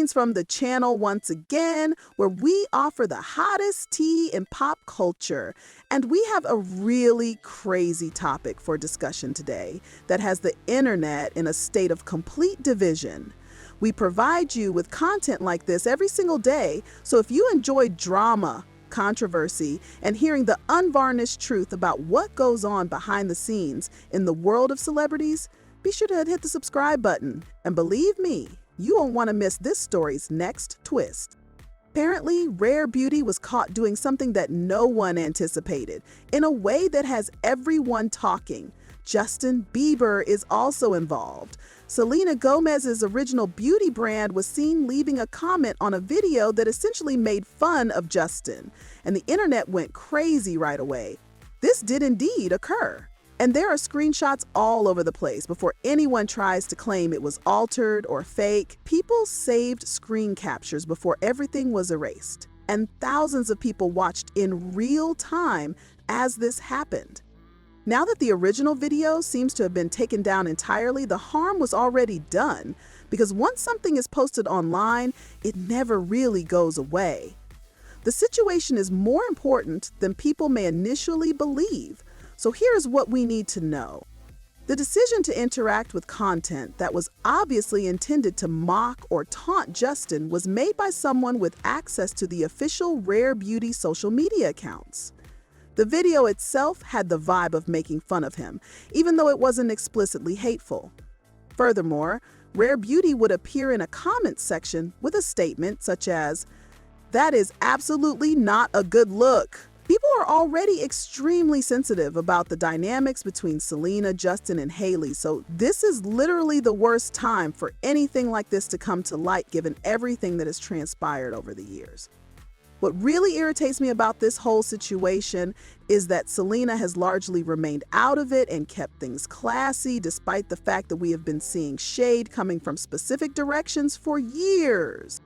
Greetings from the channel once again, where we offer the hottest tea in pop culture. And we have a really crazy topic for discussion today that has the internet in a state of complete division. We provide you with content like this every single day, so if you enjoy drama, controversy, and hearing the unvarnished truth about what goes on behind the scenes in the world of celebrities, be sure to hit the subscribe button. And believe me, you won't want to miss this story's next twist. Apparently, Rare Beauty was caught doing something that no one anticipated, in a way that has everyone talking. Justin Bieber is also involved. Selena Gomez's original beauty brand was seen leaving a comment on a video that essentially made fun of Justin, and the internet went crazy right away. This did indeed occur. And there are screenshots all over the place before anyone tries to claim it was altered or fake. People saved screen captures before everything was erased. And thousands of people watched in real time as this happened. Now that the original video seems to have been taken down entirely, the harm was already done, because once something is posted online, it never really goes away. The situation is more important than people may initially believe. So here's what we need to know. The decision to interact with content that was obviously intended to mock or taunt Justin was made by someone with access to the official Rare Beauty social media accounts. The video itself had the vibe of making fun of him, even though it wasn't explicitly hateful. Furthermore, Rare Beauty would appear in a comment section with a statement such as, "That is absolutely not a good look." People are already extremely sensitive about the dynamics between Selena, Justin, and Hailey, so this is literally the worst time for anything like this to come to light given everything that has transpired over the years. What really irritates me about this whole situation is that Selena has largely remained out of it and kept things classy, despite the fact that we have been seeing shade coming from specific directions for years.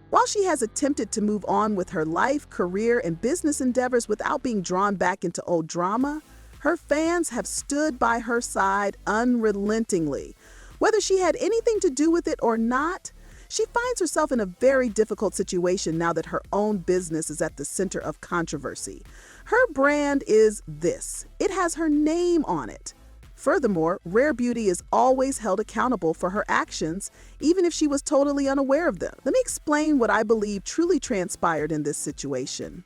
While she has attempted to move on with her life, career, and business endeavors without being drawn back into old drama, her fans have stood by her side unrelentingly. Whether she had anything to do with it or not, she finds herself in a very difficult situation now that her own business is at the center of controversy. Her brand is this. It has her name on it. Furthermore, Rare Beauty is always held accountable for her actions, even if she was totally unaware of them. Let me explain what I believe truly transpired in this situation.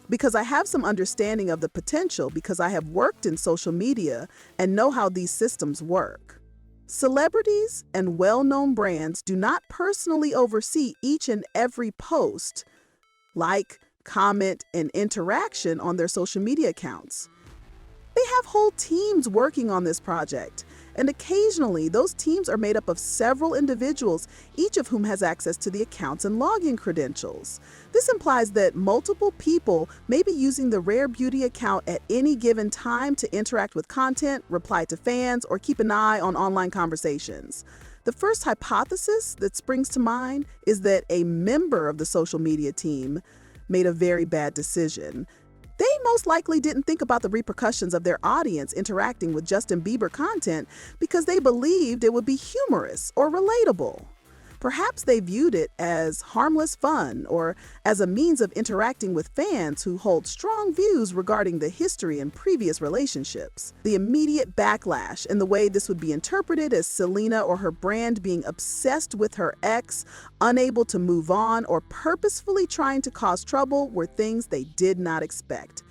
Because I have some understanding of the potential because I have worked in social media and know how these systems work. Celebrities and well-known brands do not personally oversee each and every post, like, comment, and interaction on their social media accounts. They have whole teams working on this project, and occasionally those teams are made up of several individuals, each of whom has access to the accounts and login credentials. This implies that multiple people may be using the Rare Beauty account at any given time to interact with content, reply to fans, or keep an eye on online conversations. The first hypothesis that springs to mind is that a member of the social media team made a very bad decision. They most likely didn't think about the repercussions of their audience interacting with Justin Bieber content because they believed it would be humorous or relatable. Perhaps they viewed it as harmless fun or as a means of interacting with fans who hold strong views regarding the history and previous relationships. The immediate backlash and the way this would be interpreted as Selena or her brand being obsessed with her ex, unable to move on, or purposefully trying to cause trouble were things they did not expect.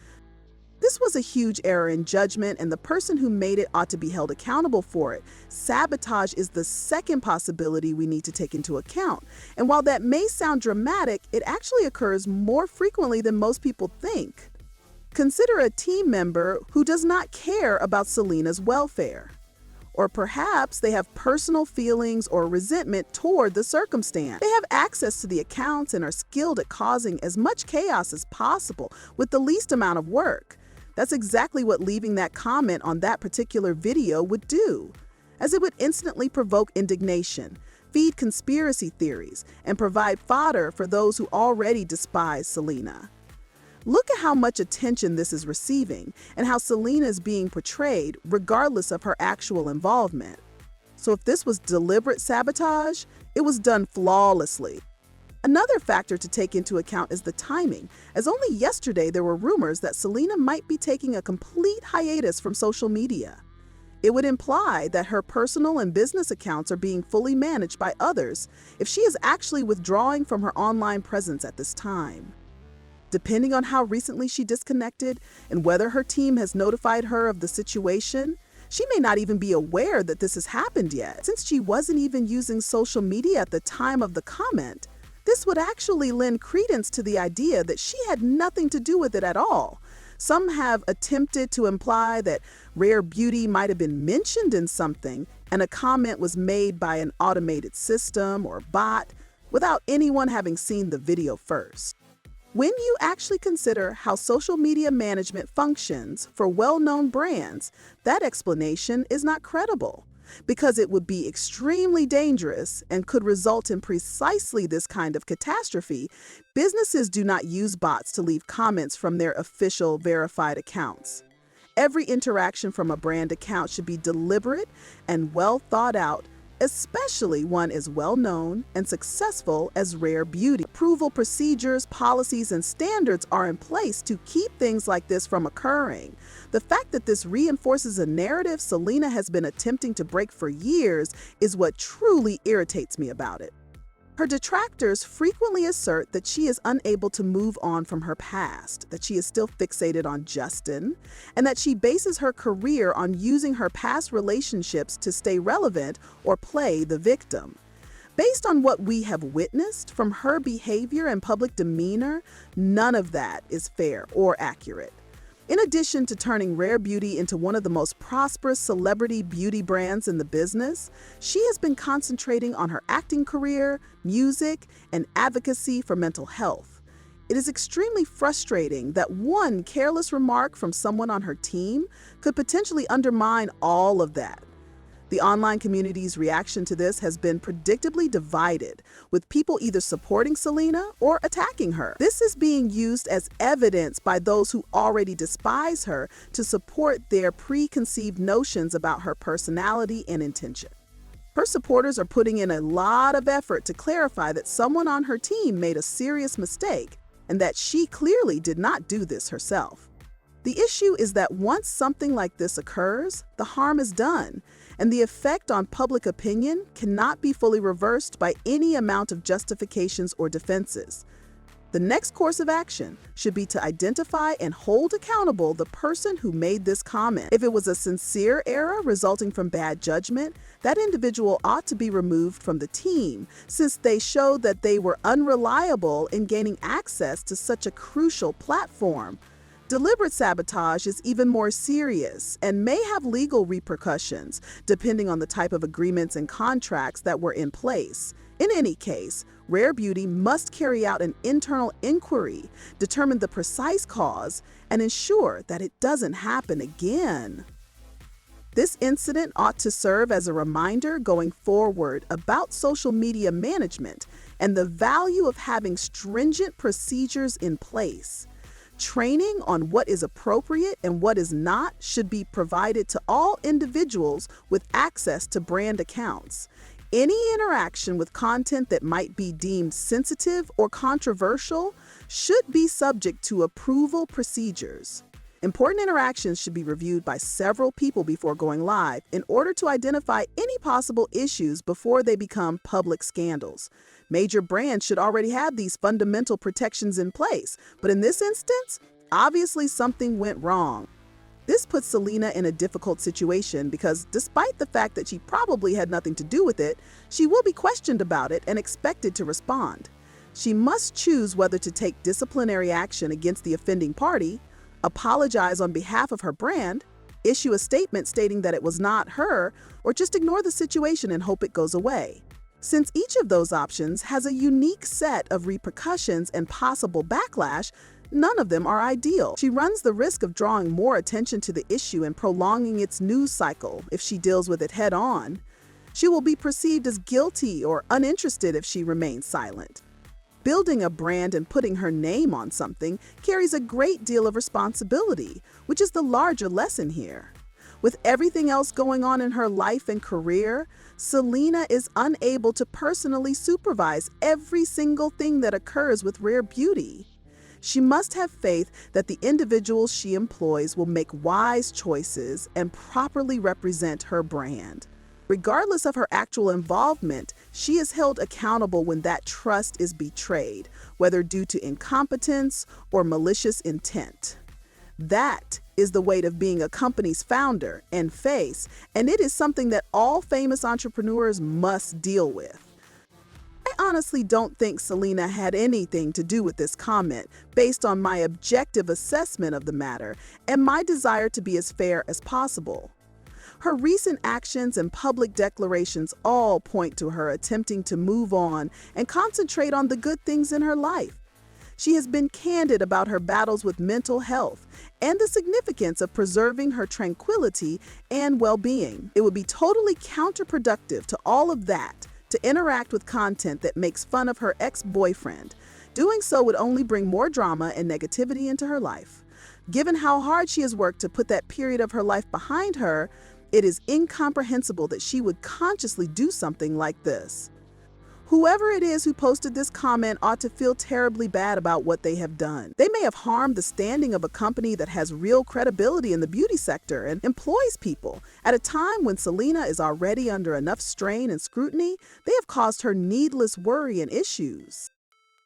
This was a huge error in judgment, and the person who made it ought to be held accountable for it. Sabotage is the second possibility we need to take into account. And while that may sound dramatic, it actually occurs more frequently than most people think. Consider a team member who does not care about Selena's welfare. Or perhaps they have personal feelings or resentment toward the circumstance. They have access to the accounts and are skilled at causing as much chaos as possible with the least amount of work. That's exactly what leaving that comment on that particular video would do, as it would instantly provoke indignation, feed conspiracy theories, and provide fodder for those who already despise Selena. Look at how much attention this is receiving and how Selena is being portrayed regardless of her actual involvement. So if this was deliberate sabotage, it was done flawlessly. Another factor to take into account is the timing, as only yesterday there were rumors that Selena might be taking a complete hiatus from social media. It would imply that her personal and business accounts are being fully managed by others if she is actually withdrawing from her online presence at this time. Depending on how recently she disconnected and whether her team has notified her of the situation, she may not even be aware that this has happened yet. Since she wasn't even using social media at the time of the comment, this would actually lend credence to the idea that she had nothing to do with it at all. Some have attempted to imply that rare beauty might have been mentioned in something and a comment was made by an automated system or bot without anyone having seen the video first. When you actually consider how social media management functions for well-known brands, that explanation is not credible, because it would be extremely dangerous and could result in precisely this kind of catastrophe. Businesses do not use bots to leave comments from their official verified accounts. Every interaction from a brand account should be deliberate and well thought out, especially one as well-known and successful as Rare Beauty. Approval procedures, policies, and standards are in place to keep things like this from occurring. The fact that this reinforces a narrative Selena has been attempting to break for years is what truly irritates me about it. Her detractors frequently assert that she is unable to move on from her past, that she is still fixated on Justin, and that she bases her career on using her past relationships to stay relevant or play the victim. Based on what we have witnessed from her behavior and public demeanor, none of that is fair or accurate. In addition to turning Rare Beauty into one of the most prosperous celebrity beauty brands in the business, she has been concentrating on her acting career, music, and advocacy for mental health. It is extremely frustrating that one careless remark from someone on her team could potentially undermine all of that. The online community's reaction to this has been predictably divided, with people either supporting Selena or attacking her. This is being used as evidence by those who already despise her to support their preconceived notions about her personality and intention. Her supporters are putting in a lot of effort to clarify that someone on her team made a serious mistake and that she clearly did not do this herself. The issue is that once something like this occurs, the harm is done, and the effect on public opinion cannot be fully reversed by any amount of justifications or defenses. The next course of action should be to identify and hold accountable the person who made this comment. If it was a sincere error resulting from bad judgment, that individual ought to be removed from the team, since they showed that they were unreliable in gaining access to such a crucial platform. Deliberate sabotage is even more serious and may have legal repercussions, depending on the type of agreements and contracts that were in place. In any case, Rare Beauty must carry out an internal inquiry, determine the precise cause, and ensure that it doesn't happen again. This incident ought to serve as a reminder going forward about social media management and the value of having stringent procedures in place. Training on what is appropriate and what is not should be provided to all individuals with access to brand accounts. Any interaction with content that might be deemed sensitive or controversial should be subject to approval procedures. Important interactions should be reviewed by several people before going live in order to identify any possible issues before they become public scandals. Major brands should already have these fundamental protections in place, but in this instance, obviously something went wrong. This puts Selena in a difficult situation because despite the fact that she probably had nothing to do with it, she will be questioned about it and expected to respond. She must choose whether to take disciplinary action against the offending party, apologize on behalf of her brand, issue a statement stating that it was not her, or just ignore the situation and hope it goes away. Since each of those options has a unique set of repercussions and possible backlash, none of them are ideal. She runs the risk of drawing more attention to the issue and prolonging its news cycle if she deals with it head-on. She will be perceived as guilty or uninterested if she remains silent. Building a brand and putting her name on something carries a great deal of responsibility, which is the larger lesson here. With everything else going on in her life and career, Selena is unable to personally supervise every single thing that occurs with Rare Beauty. She must have faith that the individuals she employs will make wise choices and properly represent her brand. Regardless of her actual involvement, she is held accountable when that trust is betrayed, whether due to incompetence or malicious intent. That is the weight of being a company's founder and face, and it is something that all famous entrepreneurs must deal with. I honestly don't think Selena had anything to do with this comment based on my objective assessment of the matter and my desire to be as fair as possible. Her recent actions and public declarations all point to her attempting to move on and concentrate on the good things in her life. She has been candid about her battles with mental health and the significance of preserving her tranquility and well-being. It would be totally counterproductive to all of that to interact with content that makes fun of her ex-boyfriend. Doing so would only bring more drama and negativity into her life. Given how hard she has worked to put that period of her life behind her, it is incomprehensible that she would consciously do something like this. Whoever it is who posted this comment ought to feel terribly bad about what they have done. They may have harmed the standing of a company that has real credibility in the beauty sector and employs people. At a time when Selena is already under enough strain and scrutiny, they have caused her needless worry and issues.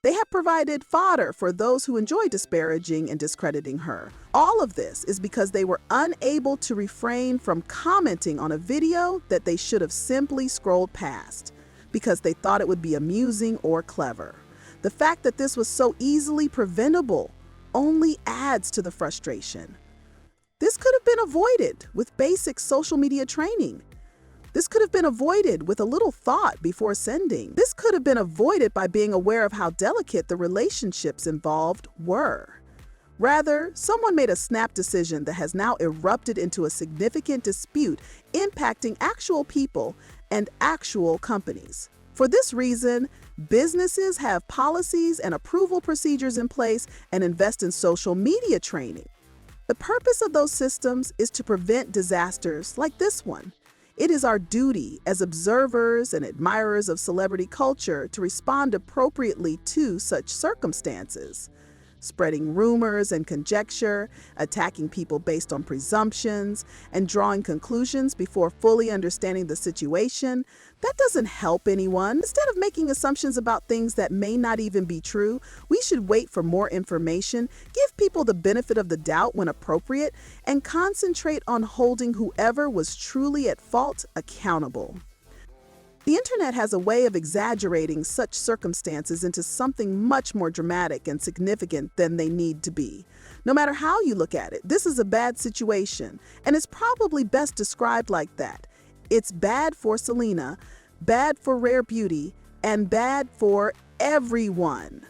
They have provided fodder for those who enjoy disparaging and discrediting her. All of this is because they were unable to refrain from commenting on a video that they should have simply scrolled past because they thought it would be amusing or clever. The fact that this was so easily preventable only adds to the frustration. This could have been avoided with basic social media training. This could have been avoided with a little thought before sending. This could have been avoided by being aware of how delicate the relationships involved were. Rather, someone made a snap decision that has now erupted into a significant dispute impacting actual people and actual companies. For this reason, businesses have policies and approval procedures in place and invest in social media training. The purpose of those systems is to prevent disasters like this one. It is our duty as observers and admirers of celebrity culture to respond appropriately to such circumstances. Spreading rumors and conjecture, attacking people based on presumptions, and drawing conclusions before fully understanding the situation, that doesn't help anyone. Instead of making assumptions about things that may not even be true, we should wait for more information, give people the benefit of the doubt when appropriate, and concentrate on holding whoever was truly at fault accountable. The internet has a way of exaggerating such circumstances into something much more dramatic and significant than they need to be. No matter how you look at it, this is a bad situation, and it's probably best described like that. It's bad for Selena, bad for Rare Beauty, and bad for everyone.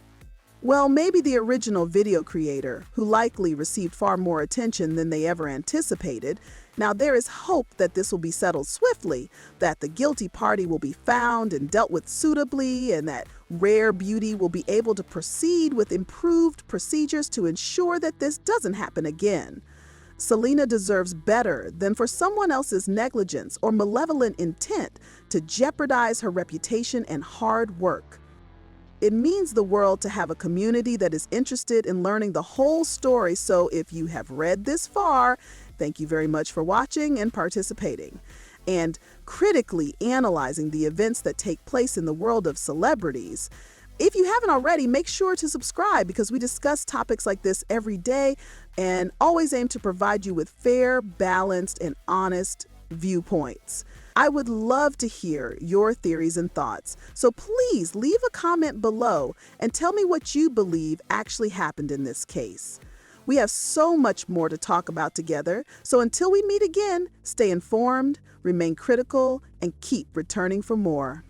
Well, maybe the original video creator, who likely received far more attention than they ever anticipated. Now, there is hope that this will be settled swiftly, that the guilty party will be found and dealt with suitably, and that Rare Beauty will be able to proceed with improved procedures to ensure that this doesn't happen again. Selena deserves better than for someone else's negligence or malevolent intent to jeopardize her reputation and hard work. It means the world to have a community that is interested in learning the whole story, so if you have read this far, thank you very much for watching and participating, and critically analyzing the events that take place in the world of celebrities. If you haven't already, make sure to subscribe because we discuss topics like this every day and always aim to provide you with fair, balanced, and honest viewpoints. I would love to hear your theories and thoughts, so please leave a comment below and tell me what you believe actually happened in this case. We have so much more to talk about together, so until we meet again, stay informed, remain critical, and keep returning for more.